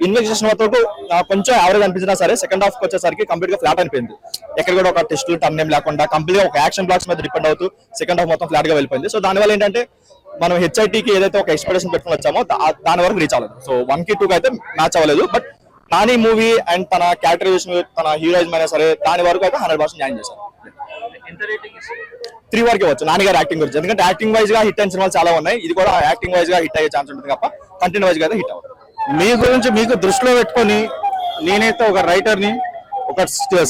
Investigation వరకు కొంచెం average అనిపించినా సరే సెకండ్ హాఫ్ వచ్చేసరికి కంప్లీట్ గా ఫ్లాట్ అయిపోయింది. ఎక్కడ కూడా ఒక టెస్ట్ టర్న్ ఏం లేకుండా కంప్లీట్ గా ఒక యాక్షన్ బ్లాక్స్ మీద డిపెండ్ అవుతూ సెకండ్ హాఫ్ మొత్తం ఫ్లాట్ గా వెళ్ళిపోయింది. సో దానివల్ల ఏంటంటే మనం హెచ్ఐటీకి ఏదైతే ఒక ఎక్స్పెక్టేషన్ పెట్టుకుని వచ్చామో దాని వరకు రీచ్ అవ్వలేదు. సో 1 కి 2 కి అయితే మ్యాచ్ అవ్వలేదు. బట్ నాని మూవీ అండ్ తన క్యారెక్టరైజేషన్ తన హీరోయిజం అయినా సరే దాని వరకు అయితే 100% న్యాయం చేశారు. 3 వరకు వచ్చు నాని గారి యాక్టింగ్ గురించి. ఎందుకంటే యాక్టింగ్ వైజ్ గా హిట్ అయిన సినిమాలు చాలా ఉన్నాయి. ఇది కూడా యాక్టింగ్ వైజ్ గా హిట్ అయ్యే ఛాన్స్ ఉంటుంది తప్ప కంటెంట్ వైజ్ గా హిట్ అవ్వదు. మీ గురించి మీకు దృష్టిలో పెట్టుకొని నేనైతే ఒక రైటర్ని, ఒక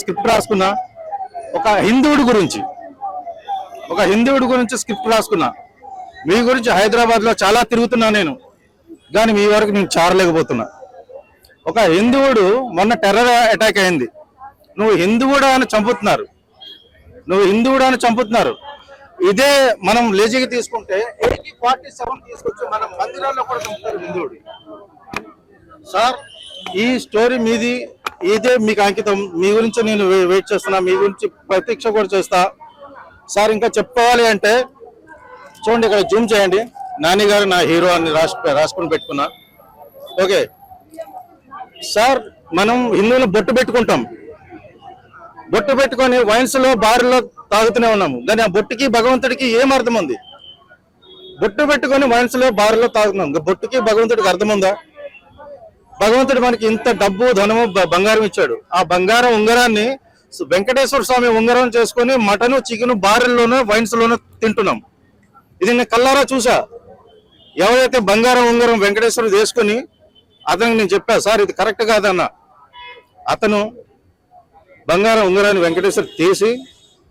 స్క్రిప్ట్ రాసుకున్నా. ఒక హిందువుడి గురించి స్క్రిప్ట్ రాసుకున్నా. మీ గురించి హైదరాబాద్ లో చాలా తిరుగుతున్నా నేను, కానీ మీ వరకు నేను చేరలేకపోతున్నా. ఒక హిందువుడు మొన్న టెర్రర్ అటాక్ అయింది. నువ్వు హిందువుడు అని చంపుతున్నారు. ఇదే మనం లేజీగా తీసుకుంటే 47 తీసుకొచ్చి మనం మందిరాల్లో కూడా చంపుతారు హిందువుడు. సార్ ఈ స్టోరీ మీది, ఇదే మీకు అంకితం. మీ గురించి నేను వెయిట్ చేస్తున్నా, మీ గురించి ప్రతీక్ష కూడా చేస్తా సార్. ఇంకా చెప్పుకోవాలి అంటే చూడండి, ఇక్కడ జూమ్ చేయండి. నాని గారు నా హీరో అని రాసుకుని పెట్టుకున్నా. ఓకే సార్, మనం హిందువులు బొట్టు పెట్టుకొని వైన్స్ లో బార్లో తాగుతూనే ఉన్నాము. కానీ ఆ బొట్టుకి భగవంతుడికి ఏం అర్థం ఉంది? బొట్టు పెట్టుకొని వైన్స్ లో బార్లో తాగుతున్నాం. బొట్టుకి భగవంతుడికి అర్థం ఉందా? భగవంతుడు మనకి ఇంత డబ్బు, ధనము, బంగారం ఇచ్చాడు. ఆ బంగారం ఉంగరాన్ని వెంకటేశ్వర స్వామి ఉంగరం చేసుకొని మటను, చికెను బార్లోనూ వైన్స్ లోనూ తింటున్నాం. ఇది నేను కల్లారా చూసా. ఎవరైతే బంగారం ఉంగరం వెంకటేశ్వరుడు వేసుకొని అతనికి నేను చెప్పా, సార్ ఇది కరెక్ట్ కాదన్న. అతను బంగారం ఉంగరాన్ని వెంకటేశ్వరు తీసి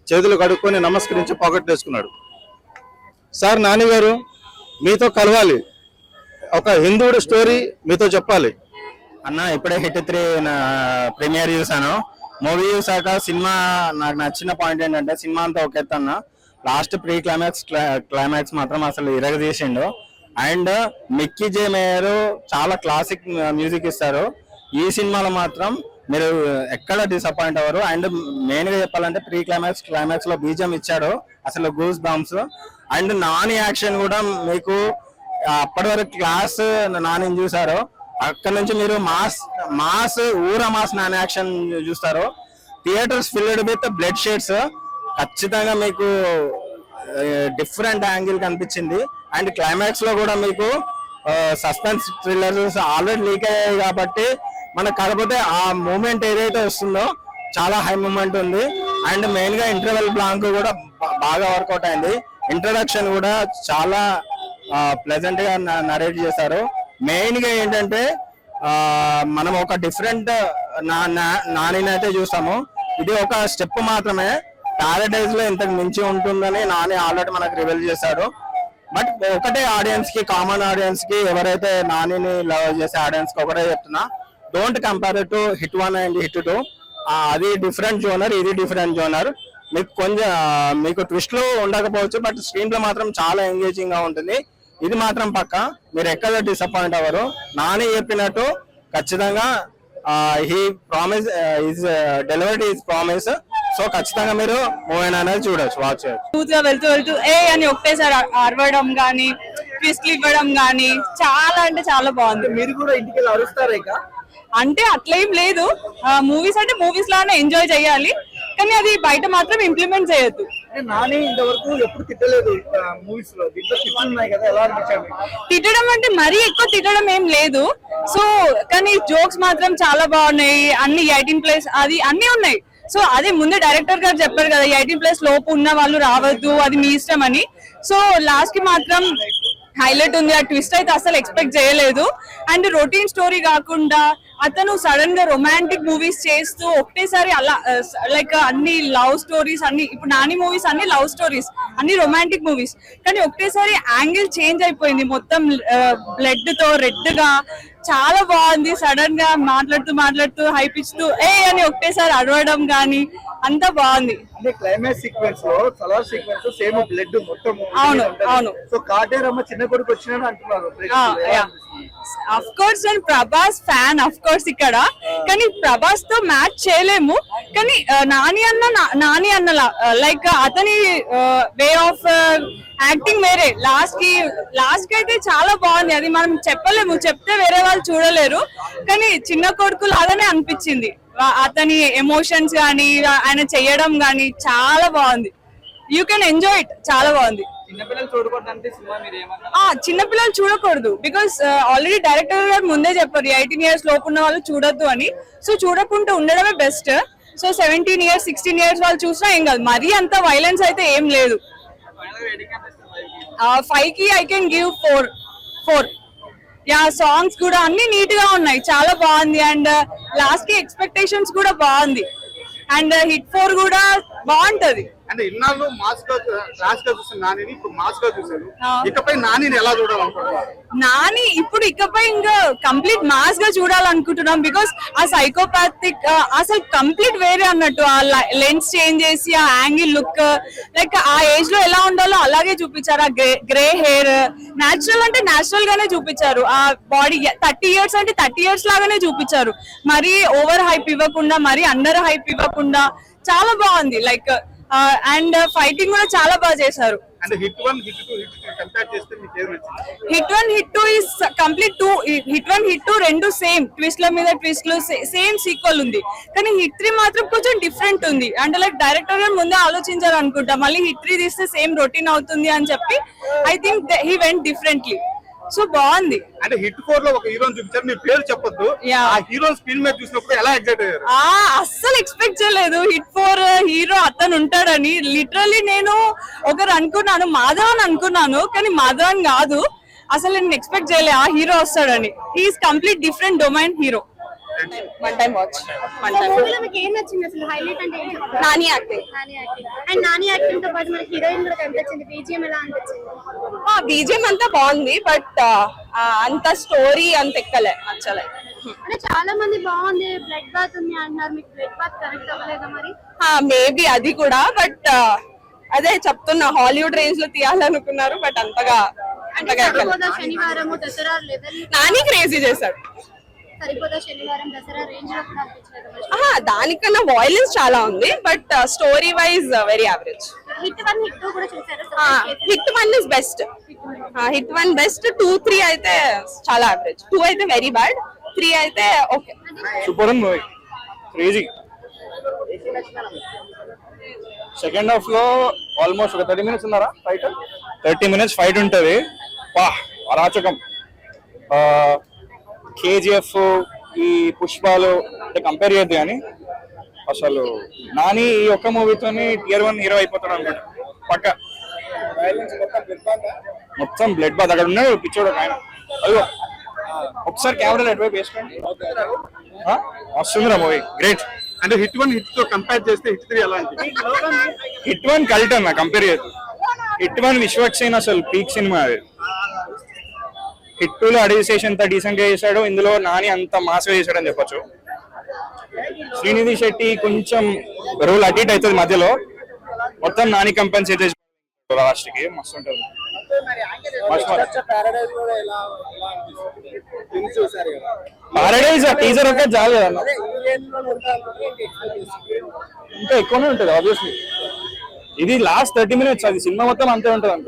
చేతులు కడుక్కొని నమస్కరించి పాకెట్ వేసుకున్నాడు. సార్ నాని గారు మీతో కలవాలి, ఒక హిందువుడి స్టోరీ మీతో చెప్పాలి అన్న. ఇప్పుడే హిట్ 3 ప్రీమియర్ చూసాను. మూవీ చూసాక సినిమా నాకు నచ్చిన పాయింట్ ఏంటంటే సినిమా అంతా ఒక ఎత్తు అన్న. లాస్ట్ ప్రీ క్లైమాక్స్ మాత్రం అసలు ఇరగదీసిండు. అండ్ మిక్కీ జే మేయర్ చాలా క్లాసిక్ మ్యూజిక్ ఇస్తారు. ఈ సినిమాలో మాత్రం మీరు ఎక్కడ డిసప్పాయింట్ అవ్వరు. అండ్ మెయిన్ గా చెప్పాలంటే క్లైమాక్స్ లో బీజం ఇచ్చాడు, అసలు goose bumps. And Nani action కూడా మీకు అప్పటి వరకు క్లాస్ నాని చూసారు, అక్కడ నుంచి మీరు మాస్ నాని యాక్షన్ చూస్తారు. Theatres filled with blood shades. ఖచ్చితంగా మీకు డిఫరెంట్ యాంగిల్ కనిపించింది. అండ్ క్లైమాక్స్ లో కూడా మీకు సస్పెన్స్ థ్రిల్లర్స్ ఆల్రెడీ లీక్ అయ్యాయి కాబట్టి మనకు, కాకపోతే ఆ మూమెంట్ ఏదైతే వస్తుందో చాలా హై మూమెంట్ ఉంది. అండ్ మెయిన్ గా ఇంటర్వెల్ బ్లాంక్ కూడా బాగా వర్కౌట్ అయింది. ఇంట్రడక్షన్ కూడా చాలా ప్లెజెంట్ గా నరేట్ చేశారు. మెయిన్ గా ఏంటంటే మనం ఒక డిఫరెంట్ నానిని అయితే చూస్తాము. ఇది ఒక స్టెప్ మాత్రమే. ప్యారడైజ్ లో ఇంతకు మించి ఉంటుందని నాని ఆల్రెడీ మనకు రివీల్ చేశాడు. బట్ ఒకటే ఆడియన్స్ కి, కామన్ ఆడియన్స్ కి, ఎవరైతే నానిని లవ్ చేసే ఆడియన్స్ కి ఒకటే చెప్తున్నా, don't compare to hit 1 and hit 2. అది డిఫరెంట్ జోనర్, ఇది డిఫరెంట్ జోనర్. మీకు కొంచెం మీకు ట్విస్ట్ లో ఉండకపోవచ్చు, బట్ స్క్రీన్ లో మాత్రం చాలా ఎంగేజింగ్ గా ఉంటుంది. ఇది మాత్రం పక్క, మీరు ఎక్కడ డిసప్పాయింట్ అవ్వరు. నాని చెప్పినట్టు ఖచ్చితంగా he promise is delivered is promise. So ఖచ్చితంగా మీరు మూవీ అనేది చూడొచ్చు, వాచ్ చేయొచ్చు. వెళ్తూ ఏ అని ఒకటేసారి అరవడం గానీ, ట్విస్ట్లు ఇవ్వడం గానీ చాలా అంటే చాలా బాగుంది. మీరు కూడా ఇంటికి అరుస్తారా? అంటే అట్లేం లేదు. మూవీస్ అంటే మూవీస్ లానే ఎంజాయ్ చేయాలి, కానీ అది బయట మాత్రం ఇంప్లిమెంట్ చేయొద్దు. నాని ఇంతవరకు ఎప్పుడు తిట్టలేదు మూవీస్ లో. దీంట్లో తిట్టున్నాయి కదా, ఎలా అనిపించారు? తిట్టడం అంటే మరీ ఎక్కువ తిట్టడం ఏం లేదు. సో కానీ జోక్స్ మాత్రం చాలా బాగున్నాయి. అన్ని 18+ అది అన్ని ఉన్నాయి. సో అదే ముందే డైరెక్టర్ గారు చెప్పారు కదా, 18+ లోపు ఉన్న వాళ్ళు రావద్దు, అది మీ ఇష్టం అని. సో లాస్ట్ కి మాత్రం హైలైట్ ఉంది. ఆ ట్విస్ట్ అయితే అసలు ఎక్స్పెక్ట్ చేయలేదు. అండ్ రొటీన్ స్టోరీ కాకుండా అతను సడన్ గా రొమాంటిక్ మూవీస్ చేస్తూ ఒకటేసారి అలా లైక్ అన్ని లవ్ స్టోరీస్, అన్ని ఇప్పుడు నాని మూవీస్ అన్ని లవ్ స్టోరీస్, అన్ని రొమాంటిక్ మూవీస్, కానీ ఒకటేసారి యాంగిల్ చేంజ్ అయిపోయింది. మొత్తం బ్లడ్ తో రెడ్ గా చాలా బాగుంది. సడన్ గా మాట్లాడుతూ హైప్ ఇస్తూ ఏ అని ఒకటేసారి అరవడం గానీ అంతా బాగుంది. అంటే క్లైమాక్స్ సీక్వెన్స్ లో సలార్ సీక్వెన్స్ సేమ్ బ్లడ్ మొత్తం. అవును. సో కాటేరమ్మ చిన్న కొడుకు వచ్చినాడు అంటున్నారు. అఫ్ కోర్స్ నేను ప్రభాస్ ఫ్యాన్ అఫ్ కోర్స్ ఇక్కడ, కానీ ప్రభాస్ తో మ్యాచ్ చేయలేము. కానీ నాని అన్న లైక్ అతని వే ఆఫ్ యాక్టింగ్ వేరే. లాస్ట్ కి అయితే చాలా బాగుంది. అది మనం చెప్పలేము, చెప్తే వేరే వాళ్ళు చూడలేరు. కానీ చిన్న కొడుకు లాగానే అనిపించింది. అతని ఎమోషన్స్ గానీ ఆయన చెయ్యడం గానీ చాలా బాగుంది. You can enjoy it. చాలా బాగుంది. చిన్నపిల్లలు చూడకూడదంటే సినిమా మీరు ఏమన్నా? చిన్నపిల్లలు చూడకూడదు. బికాస్ ఆల్రెడీ డైరెక్టర్ గారు ముందే చెప్పారు 18 years లోపు ఉన్న వాళ్ళు చూడొద్దు అని. సో చూడకుండా ఉండడమే బెస్ట్. సో 17 years 16 years వాళ్ళు చూసినా ఏం కాదు. మరీ అంత వైలెన్స్ అయితే ఏం లేదు. 5 కి I can give 4. Yeah, songs కూడా అన్ని నీట్ గా ఉన్నాయి. చాలా బాగుంది. అండ్ లాస్ట్ కి ఎక్స్పెక్టేషన్స్ కూడా బాగుంది. అండ్ హిట్ 4 కూడా బాగుంటది. అంటే ఇన్నాళ్ళు మాస్ గా చూసిన నానిని ఇప్పుడు మాస్ గా చూసారు. ఇకపై నానిని ఎలా చూడాలనుకుంటున్నారు? నాని ఇప్పుడు ఇకపై ఇంకా కంప్లీట్ మాస్ గా చూడాలనుకుంటున్నాం. బికాస్ ఆ సైకోపాథిక్ అసలు కంప్లీట్ వేరే అన్నట్టు. ఆ లెన్స్ చేంజ్ చేసి ఆ యాంగిల్ లుక్ లైక్ ఆ ఏజ్ లో ఎలా ఉండాలో అలాగే చూపించారు. ఆ గ్రే హెయిర్ నేచురల్ అంటే నేచురల్ గానే చూపించారు. ఆ బాడీ 30 years అంటే 30 years లాగానే చూపించారు. మరీ ఓవర్ హైప్ ఇవ్వకుండా, మరీ అండర్ హైప్ ఇవ్వకుండా చాలా బాగుంది. లైక్ అండ్ ఫైటింగ్ కూడా చాలా బాగా చేశారు. అంటే హిట్ 1 హిట్ 2 హిట్ 3 కంపేర్ చేస్తే మీకు ఏం నచ్చింది? Hit 1 hit 2 is complete 2. Hit 1 hit 2 రెండు సేమ్ ట్విస్ట్ల మీద ట్విస్ట్లు, సేమ్ సీక్వెల్ ఉంది. కానీ హిట్ 3 మాత్రం కొంచెం డిఫరెంట్ ఉంది. అంటే లైక్ డైరెక్టర్ గారు ముందే ఆలోచించారు అనుకుంటా. మళ్ళీ హిట్ 3 తీస్తే సేమ్ రొటీన్ అవుతుంది అని చెప్పి I think he went differently. So బాగుంది. అంటే హిట్ 4 లో ఒక హీరోని చూపించారు. మీ పేరు చెప్పొద్దు. ఆ హీరో స్క్రీన్ మీద చూసినప్పుడు ఎలా ఎగ్జైట్ అయ్యారు? అస్సలు ఎక్స్పెక్ట్ చేయలేదు హిట్ 4 హీరో అతను ఉంటాడని. లిటరల్లీ నేను ఒకరు అనుకున్నాను, మాధవన్ అనుకున్నాను. కానీ మాధవన్ కాదు. అసలు నేను ఎక్స్పెక్ట్ చేయలే ఆ హీరో వస్తాడని. He's complete different domain hero. One time watch. మూవీలో మీకు ఏం నచ్చింది అసలు? హైలైట్ అంటే ఏంటి? Nani acting. And Nani acting తో పాటు మనకి హీరోయిన్ కూడా కనిపించింది. బీజిఎం ఎలా అనిపించింది? బీజిఎం అంతా బాగుంది. బట్ అంత స్టోరీ అంత నచ్చలే. అంటే చాలా మంది బాగుంది, బ్లడ్ బాత్ ఉంది అంటున్నారు. మీకు బ్లడ్ బాత్ కనెక్ట్ అవ్వలేదా మరి? మేబీ అది కూడా. బట్ అదే చెప్తున్నా, హాలీవుడ్ రేంజ్ లో తీయాలనుకున్నారు. బట్ అంతగా సరిపోదా శనివారం దసరా లెవెల్? నాని క్రేజీ చేశాడు. సరిపోదా శనివారం దసరా రేంజ్ లో కూడా అనిపించలేదు? దానికన్నా వాయిలెన్స్ చాలా ఉంది. But story wise very average. Hit 1 hit 2 కూడా చూసారు. Hit 1 is best. Hit 1 best. 2 3 అయితే చాలా యావరేజ్. 2 అయితే వెరీ బ్యాడ్. 3 అయితే ఓకే. సూపర్ ఉంది మూవీ. క్రేజీ. సెకండ్ హాఫ్ లో ఆల్మోస్ట్ ఒక 30 minutes ఉన్నారా ఫైట్? 30 minutes ఫైట్ ఉంటది. వా, అరాచకం. KGF ఈ పుష్పాలు అంటే కంపేర్ చేయద్దు. కానీ అసలు నాని ఈ ఒక్క మూవీతోని tier 1 హీరో అయిపోతాడు అనమాట పక్క. మొత్తం బ్లడ్ బాత్. అక్కడ ఉన్నాడు పిచ్చోడు ఆయన. అయ్యో, ఒకసారి కెమెరా అటువైపు వేసుకోండి. వస్తుందిరా మూవీ. గ్రేట్. అంటే హిట్ 1 హిట్ 2 కంపేర్ చేస్తే హిట్ 3 ఎలా అనిపించింది? హిట్ 1 కల్ట్ అన్న, కంపేర్ చేయదు. హిట్ 1 విశ్వక్సేన్ అసలు పీక్ సినిమా. అది హిట్ 2 లో అడిగేసి ఎంత డీసెంట్ గా చేశాడు. ఇందులో నాని అంత మాస్ గా చేశాడు అని చెప్పొచ్చు. శ్రీనిధి శెట్టి కొంచెం రోల్ అటు ఇటు అవుతుంది మధ్యలో. మొత్తం నాని కంపెన్సేట్ లాస్ట్ కి మస్తు ఉంటుంది. పారడైజ్ టీజర్ ఒకే చాలు కదా, ఇంకా ఎక్కువనే ఉంటుంది ఆబ్వియస్లీ. ఇది లాస్ట్ 30 minutes. అది సినిమా మొత్తం అంతే ఉంటుంది అంట.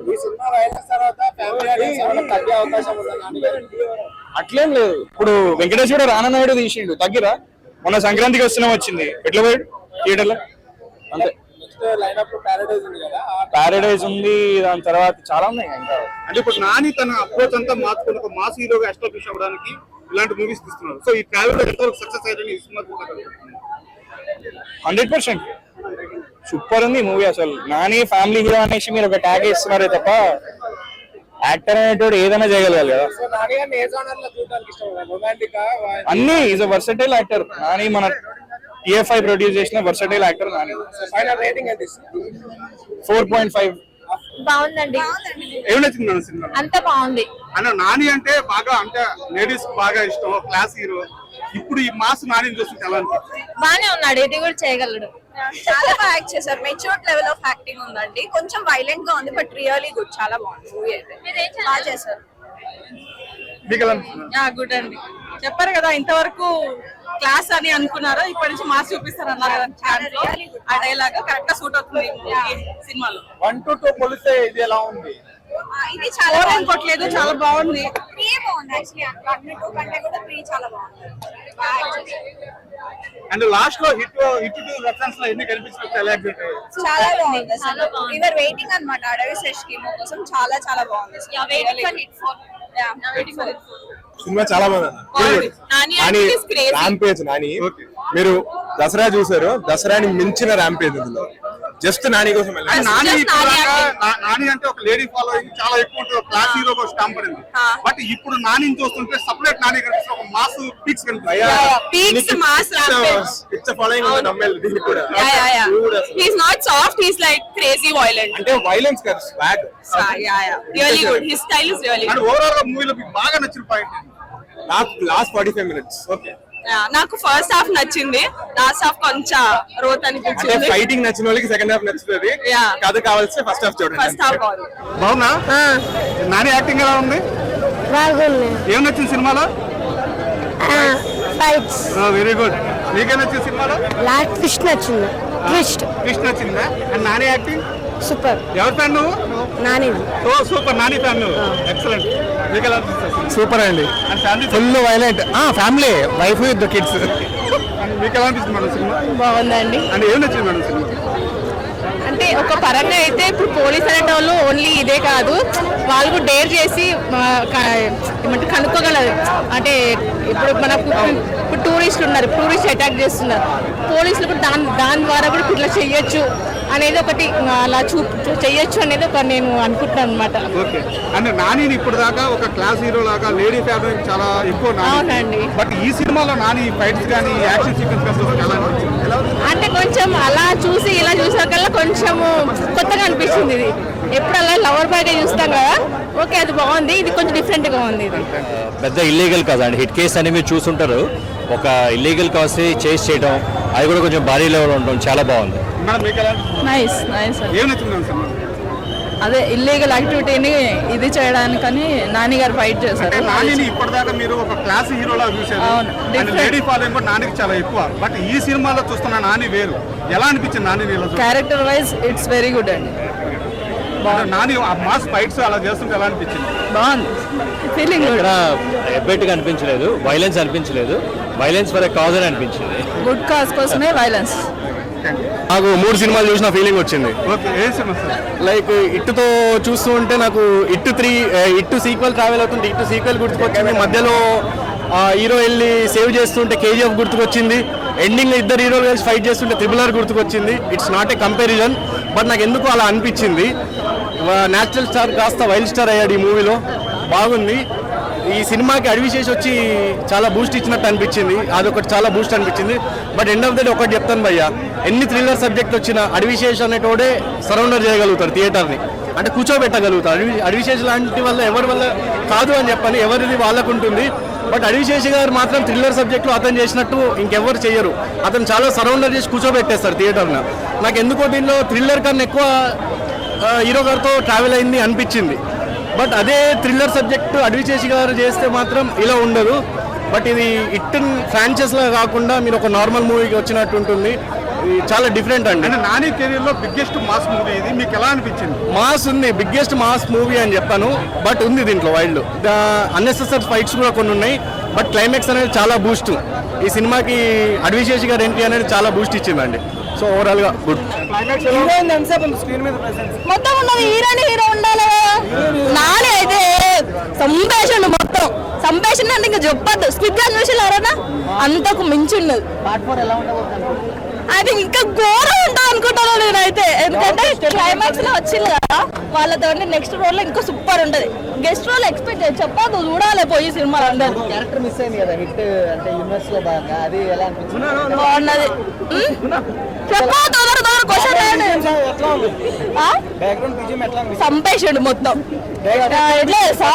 అట్లేం లేదు. ఇప్పుడు వెంకటేష్ కూడా రానన్నాయుడు తీసిండు. తగ్గిరా? మొన్న సంక్రాంతికి వస్తున్నాం వచ్చింది. ఎట్లా పోయాడు థియేటర్ లో? అంతే. పారడైజ్ ఉంది. దాని తర్వాత చాలా ఉన్నాయి ఇంకా. అంటే ఇప్పుడు నాని తన అప్రోచ్ అంతా మార్చుకుని ఒక మాస్ హీరోగా ఎస్టాబ్లిష్ అవ్వడానికి ఇలాంటి మూవీస్ తీస్తున్నారు. సో ఈ ట్రావెల్ ఎంతవరకు సక్సెస్ అయ్యారని ఈ సినిమా 100% సూపర్ ఉంది మూవీ. అసలు నాని ఫ్యామిలీ హీరో అనేసి మీరు ఒక ట్యాగ్ ఇస్తున్నారే తప్ప యాక్టర్ అనేటోడు ఏదైనా చేయగలగాలి కదా. అన్ని is a versatile actor Nani. మన TFI ప్రొడ్యూస్ చేసిన వర్సటైల్ యాక్టర్ నాని. 4.5. బాగుందండి. ఏం నచ్చింది మన సినిమా? అంత బాగుంది. అన్న నాని అంటే బాగా అంటే లేడీస్ బాగా ఇష్టం, క్లాస్ హీరో. ఇప్పుడు ఈ మాస్ నాని చూస్తుంటే ఎలా అనిపిస్తుంది? బానే ఉన్నాడు, ఇది కూడా చేయగలడు. చాలా బాగా యాక్ట్ చేశారు. మెచ్యూర్డ్ లెవెల్ ఆఫ్ యాక్టింగ్ ఉందండి. కొంచెం వైలెంట్ గా ఉంది బట్ రియల్లీ గుడ్. చాలా బాగుంది మూవీ అయితే. బాగా చేశారు. మీకు ఎలా అనిపిస్తుంది? గుడ్ అండి. చెప్పారు కదా ఇంతవరకు క్లాస్ అని అనుకున్నారో ఇప్పటి నుంచి మాస్ చూపిస్తారు అన్నారు ఆ డైలాగ్ కరెక్ట్ గా సూట్ అవుతుంది సినిమాలో. 1 to 2 పోలిస్తే ఇది ఎలా ఉంది? ఇది చాలా కొట్టలేదు, చాలా బాగుంది. అండ్ లాస్ట్ లో హిట్ టు రెఫరెన్స్ లో ఎన్ని కనిపించినట్టు ఎలా చాలా బాగుంది అసలు. యువర్ వెయిటింగ్ అన్నమాట అడవి శేష్ కీమో కోసం. చాలా చాలా బాగుంది. సినిమా చాలా బాగుంది. ర్యాంపేజ్ నాని మీరు దసరా చూసారు, దసరాని మించిన ర్యాంపేజ్ ఇందులో. జస్ట్ నాని కోసం వెళ్ళాలి. నాని అంటే ఒక లేడీ ఫాలోయింగ్ చాలా ఎక్కువ ఉంటుంది, క్లాస్ హీరో స్టాంప్ పడింది. బట్ ఇప్పుడు నాని చూస్తుంటే సపరేట్ నాని కనిపిస్తుంది, ఒక మాస్ పిక్స్ కనిపిస్తుంది. He's not soft, he's like crazy violent. అంటే వైలెన్స్ కాదు, swag. Really good. His style is really and good. Overall గా మూవీలో మీకు బాగా నచ్చిన పాయింట్ నాకు లాస్ట్ 45 minutes. ఓకే, నాకు ఫస్ట్ హాఫ్ నచ్చింది, లాస్ట్ హాఫ్ కొంచెం రోత్ అంటే అనిపించింది. ఫైటింగ్ నచ్చిన వాళ్ళకి సెకండ్ హాఫ్ నచ్చుతుంది, Yeah. కథ కావాల్సి ఫస్ట్ హాఫ్ చూడండి. ఫస్ట్ హాఫ్ బాగుంది. బాగున్నా? నాని యాక్టింగ్ ఎలా ఉంది? బాగుంది. ఏం నచ్చింది సినిమాలో? ఫైట్స్. Very good. నీకేం నచ్చింది సినిమాలో? లాస్ట్ ట్విస్ట్ నచ్చింది. ట్విస్ట్ కృష్ణ నచ్చిందా? And Nani acting super. ఎవరి ఫ్యాన్ నువ్వు? నాని. ఓ సూపర్, నాని ఫ్యాన్ నువ్వు. ఎక్సలెంట్. మీకు ఎలా అనిపిస్తుంది? సూపర్ అండి, and family full violent. Family, wife with kids. మీకు ఎలా అనిపిస్తుంది మేడం సినిమా? బాగుందండి. అండ్ ఏం నచ్చింది మేడం సినిమా? అంటే ఒక పరంగా అయితే ఇప్పుడు పోలీస్ అనేటోళ్ళు ఓన్లీ ఇదే కాదు, వాళ్ళు కూడా డేర్ చేసి ఏమంటే కనుక్కోగలరు. అంటే ఇప్పుడు మనకు ఇప్పుడు టూరిస్టులు ఉన్నారు, టూరిస్ట్ అటాక్ చేస్తున్నారు, పోలీసులు కూడా దాని ద్వారా కూడా ఇట్లా చెయ్యొచ్చు అనేది ఒకటి, అలా చెయ్యొచ్చు అనేది ఒక నేను అనుకుంటున్నాను అనమాట. ఓకే. అంటే నాని ఇప్పుడు దాకా ఒక క్లాస్ హీరో లాగా లేడీ ఫ్యాబ్రిక్ చాలా ఎక్కువ అవునండి. బట్ ఈ సినిమాలో నాని ఫైట్స్ కానీ యాక్షన్ సీక్వెన్స్ కానీ ఎలా అనిపించింది? అంటే కొంచెం అలా చూసి ఇలా చూసాకల్లా కొంచెము కొత్తగా అనిపించింది. ఇది ఎప్పుడు అలా లవర్ బాయ్ గా చూస్తాం కదా, ఓకే అది బాగుంది, ఇది కొంచెం డిఫరెంట్ గా ఉంది. ఇది పెద్ద ఇల్లీగల్ కదండి, హిట్ కేసు అని మీరు చూసుంటారు. ఒక ఇల్లీగల్ కాస్ట్ చేస్ చేయడం, అది కూడా కొంచెం భారీ లెవెల్ ఉండడం చాలా బాగుంది. మేడం మీకు ఎలా అనిపించింది? Nice nice. ఏం నచ్చింది సినిమా? అదే ఇల్లీగల్ యాక్టివిటీని ఇది చేయడానికని నాని గారు ఫైట్ చేశారు. అంటే నానిని ఇప్పటిదాకా మీరు ఒక క్లాస్ హీరోలా చూసారు, అవును. అండ్ లేడీ ఫాలోయింగ్ కూడా నానికి చాలా ఎక్కువ. బట్ ఈ సినిమాలో చూస్తున్న నాని వేరు. ఎలా అనిపించింది Nani? Character wise it's very good అండి. నాని ఆ మాస్ ఫైట్స్ అలా చేస్తుంటే ఎలా అనిపించింది? బాగుంది, ఫీలింగ్ ఇక్కడ ఎబ్బెట్టుగా అనిపించలేదు, వైలెన్స్ అనిపించలేదు, వైలెన్స్ ఫర్ ఎ కాజ్ అని అనిపించింది. గుడ్ కాజ్ కోసమే వైలెన్స్. నాకు 3 సినిమాలు చూసిన ఫీలింగ్ వచ్చింది. ఓకే, ఏ సినిమా సార్? లైక్ ఇట్టుతో చూస్తూ ఉంటే నాకు ఇట్టు 3 ఇట్టు సీక్వెల్ ట్రావెల్ అవుతుంటే ఇట్టు సీక్వెల్ గుర్తుకొచ్చింది. మధ్యలో హీరో వెళ్ళి సేవ్ చేస్తుంటే KGF గుర్తుకొచ్చింది. ఎండింగ్ లో ఇద్దరు హీరోలు కలిసి ఫైట్ చేస్తుంటే RRR గుర్తుకొచ్చింది. It's not a comparison, but నాకు ఎందుకు అలా అనిపించింది. నేచురల్ స్టార్ కాస్త వైల్డ్ స్టార్ అయ్యాడు ఈ మూవీలో. బాగుంది. ఈ సినిమాకి అడివిశేష్ వచ్చి చాలా బూస్ట్ ఇచ్చినట్టు అనిపించింది, అదొకటి చాలా బూస్ట్ అనిపించింది. But end of the day ఒకటి చెప్తాను భయ్యా, ఎన్ని థ్రిల్లర్ సబ్జెక్ట్ వచ్చినా అడివిశేష్ అనేటోడే సరౌండర్ చేయగలుగుతారు థియేటర్ని, అంటే కూర్చోబెట్టగలుగుతారు. అడివిశేష్ లాంటి వల్ల ఎవరి వల్ల కాదు అని చెప్పని, ఎవరిది వాళ్ళకు ఉంటుంది. బట్ అడివిశేష్ గారు మాత్రం థ్రిల్లర్ సబ్జెక్ట్లో అతను చేసినట్టు ఇంకెవరు చేయరు. అతను చాలా సరౌండర్ చేసి కూర్చోబెట్టేస్తారు థియేటర్ని. నాకు ఎందుకో దీనిలో థ్రిల్లర్ కన్నా ఎక్కువ హీరో గారితో ట్రావెల్ అయింది అనిపించింది. బట్ అదే థ్రిల్లర్ సబ్జెక్టు అడివిశేష్ గారు చేస్తే మాత్రం ఇలా ఉండదు. బట్ ఇది ఇట్ ఫ్రాంచైజ్ లా కాకుండా మీరు ఒక నార్మల్ మూవీకి వచ్చినట్టు ఉంటుంది. ఇది చాలా డిఫరెంట్ అండి. అంటే నాని కెరీర్ లో బిగ్గెస్ట్ మాస్ మూవీ ఇది. మీకు ఎలా అనిపించింది? మాస్ ఉంది, బిగ్గెస్ట్ మాస్ మూవీ అని చెప్పాను. బట్ ఉంది దీంట్లో వైల్డ్ అన్నెసెసరీ ఫైట్స్ కూడా కొన్ని ఉన్నాయి. బట్ క్లైమాక్స్ అనేది చాలా బూస్ట్. ఈ సినిమాకి అడివిశేష్ గారి ఎంట్రీ అనేది చాలా బూస్ట్ ఇచ్చిందండి. సో ఓవరాల్ గా గుడ్. మొత్తం ఉన్నది హీరో ఉండాలి. నాని అయితే సంభాషణ మొత్తం సంభాషణ అంటే ఇంకా చెప్పద్దు. స్క్రిప్ట్ చూసి ఎవరన్నా అంతకు మించి ఉన్నది. అది ఇంకా ఘోరం ఉంటుంది అనుకుంటాను నేనైతే. ఎందుకంటే క్లైమాక్స్ లో వచ్చింది కదా వాళ్ళతో, నెక్స్ట్ రోల్ లో ఇంకా సూపర్ ఉంటది. గెస్ట్ రోల్ ఎక్స్పెక్ట్ చెప్పదు, చూడాలి పోయి సినిమా అందరు. క్యారెక్టర్ మిస్ అయింది కదా హిట్ అంటే యూనివర్స్ లో భాగంగా, అది ఎలా అనిపించింది? బాగున్నది. చెప్పదు బ్యాక్గ్రౌండ్ బీజిఎం ఎట్లా సంపేషండు మొత్తం. ఎట్లా చేసా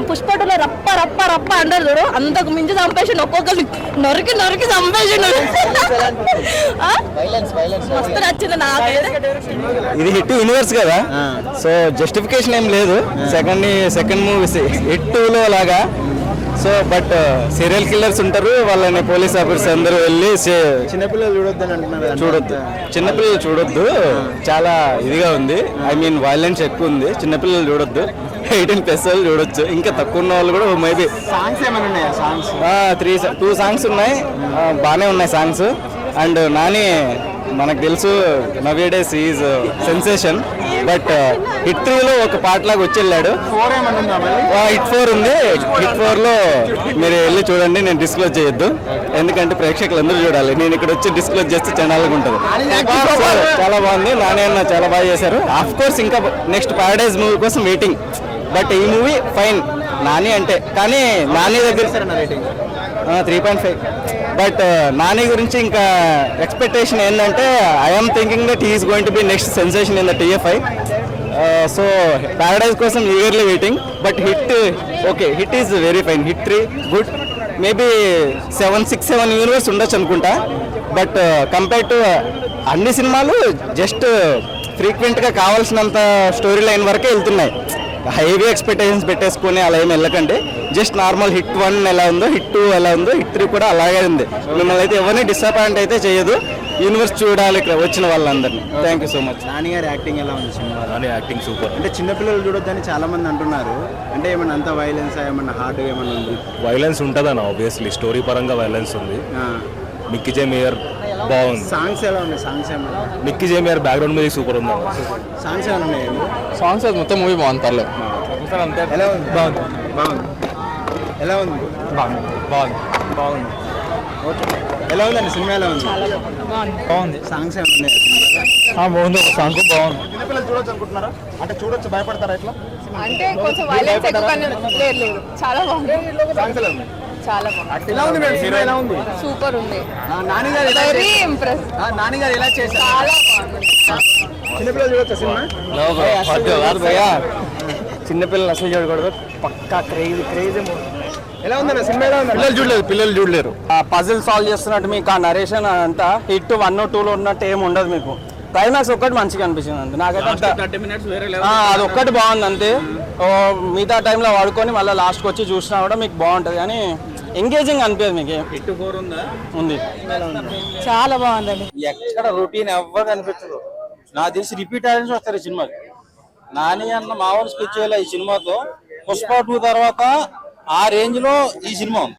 పుష్పటులో రప్ప రప్ప రప్ప అంటారు చూడు, అంతకు మించి సంపేషండు. ఒక్కొక్కరు నరికి నరికి సంపేషండు. మస్తు నచ్చింది నాకైతే. ఇది హిట్ యూనివర్స్ కదా, సో జస్టిఫికేషన్ ఏం లేదు. సెకండ్ మూవీ హిట్ 2లో లాగా సో బట్ సీరియల్ కిల్లర్స్ ఉంటారు, వాళ్ళని పోలీస్ ఆఫీసర్స్ అందరూ వెళ్ళి చిన్నపిల్లలు చూడొద్దని అంటున్నారు. చూడొద్దు, చిన్నపిల్లలు చూడొద్దు, చాలా ఇదిగా ఉంది. ఐ మీన్ వైలెన్స్ ఎక్కువ ఉంది, చిన్నపిల్లలు చూడొద్దు. 18+ వాళ్ళు చూడొచ్చు, ఇంకా తక్కువ ఉన్న వాళ్ళు కూడా మేబీ. సాంగ్స్ ఏమైనా ఉన్నాయా? సాంగ్స్ 2 సాంగ్స్ ఉన్నాయి, బాగానే ఉన్నాయి సాంగ్స్. అండ్ నాని మనకు తెలుసు nowadays is sensation, but hit 3లో ఒక పాట లాగా వచ్చి వెళ్ళాడు. 4 ఏమైనా ఉందా మళ్ళీ? హిట్ 4 ఉంది, హిట్ 4లో మీరు వెళ్ళి చూడండి, నేను డిస్క్లోజ్ చేయొద్దు ఎందుకంటే ప్రేక్షకులు అందరూ చూడాలి. నేను ఇక్కడ వచ్చి డిస్క్లోజ్ చేస్తే ఛానల్గా ఉంటుంది. చాలా బాగుంది, నాని అన్న చాలా బాగా చేశారు. ఆఫ్ కోర్స్ ఇంకా నెక్స్ట్ పారడైజ్ మూవీ కోసం వెయిటింగ్, బట్ ఈ మూవీ ఫైన్ నాని అంటే. కానీ నాని దగ్గర 3.5, బట్ నాని గురించి ఇంకా ఎక్స్పెక్టేషన్ ఏంటంటే I'm thinking that he's going to be next sensation in the TFI. So Paradise కోసం eagerly waiting, but hit okay, hit is very fine. Hit 3 good, maybe 6-7 universe ఉండొచ్చు అనుకుంటా. But compare to అన్ని సినిమాలు just ఫ్రీక్వెంట్గా కావాల్సినంత story line వరకే వెళ్తున్నాయి. Heavy expectations పెట్టేసుకొని అలా ఏమి వెళ్ళకండి. జస్ట్ నార్మల్ హిట్ 1 ఎలా ఉందో హిట్ 2 ఎలా ఉందో హిట్ 3 కూడా అలాగే ఉంది. మిమ్మల్ని అయితే ఎవరిని డిసప్పాయింట్ అయితే చేయదు. యూనివర్స్ చూడాలి ఇక్కడ వచ్చిన వాళ్ళందరినీ. Thank you so much. Nani గారి యాక్టింగ్ ఎలా ఉంది సినిమా? Nani acting super. అంటే చిన్నపిల్లలు చూడొద్దని చాలా మంది అంటున్నారు. అంటే ఏమన్నా అంత వైలెన్స్, ఏమన్నా హార్డ్ ఏమన్నా ఉంది? వైలెన్స్ ఉంటుందన్న, ఆబ్వియస్లీ స్టోరీ పరంగా వైలెన్స్ ఉంది. మిక్కీ జే మేయర్ బాగుంది. సాంగ్స్ ఎలా ఉన్నాయి? సాంగ్స్ ఏమన్నా? మిక్కీ జే మేయర్ బ్యాక్గ్రౌండ్ మ్యూజిక్ సూపర్ ఉంది. సాంగ్స్ ఏమైనా ఉన్నాయి? సాంగ్స్ మొత్తం మూవీ బాగుంది, పర్లేదు. ఎలా ఉంది? బాగుంది. బాగుంది. ఎలా ఉంది? బాగుంది. ఓకే. ఎలా ఉందండి సినిమా? ఎలా ఉంది? బాగుంది. సాంగ్స్ ఏమైనా ఉన్నాయా? బాగుంది, ఒక సాంగ్ బాగుంది. చిన్నపిల్లలు చూడొచ్చు అనుకుంటున్నారా? అంటే చూడొచ్చు, భయపడతారా ఇట్లా? అంటే కొంచెం వైలెన్స్ ఎక్కువ లేదు, చాలా బాగుంది. సాంగ్స్ ఎలా ఉన్నాయి? చాలా బాగుంది. ఎలా ఉంది మేడం? సినిమా ఎలా ఉంది? సూపర్ ఉంది. నాని గారు ఎలా వెరీ చేశారు? ఇంప్రెస్. నాని గారు ఎలా చేశారు? చాలా బాగుంది. చిన్నపిల్లలు చూడొచ్చా సినిమా? చిన్నపిల్లలు అసలు చూడకూడదు, పక్కా క్రేజీ. ఎలా ఉందన్న సినిమా? ఎలా ఉంది? పిల్లలు చూడలేరు. పజిల్ సాల్వ్ చేస్తున్నట్టు మీకు ఆ నరేషన్ అంతా హిట్ 1, 2లో ఉన్నట్టు ఏమి ఉండదు మీకు. క్లైమాక్స్ ఒక్కటి మంచిగా అనిపించింది అంతే నాకైతే. 30 minutes వేరే అది ఒక్కటి బాగుంది అంతే. మిగతా టైంలో వాడుకొని మళ్ళీ లాస్ట్కి వచ్చి చూసినా కూడా మీకు బాగుంటుంది, కానీ ఎంగేజింగ్ అనిపించదు మీకు. హిట్ 4 ఉందా? ఉంది. చాలా బాగుందండి. ఎక్కడ రొటీన్ ఎవ్వరు అనిపించదు. నాకు తెలిసి రిపీట్ ఆడియన్స్ వస్తారు ఈ సినిమాకి. నాని అన్న మామూలు స్కెచ్ ఈ సినిమాతో పుష్ప 2 తర్వాత ఆ రేంజ్ లో ఈ సినిమా ఉంది.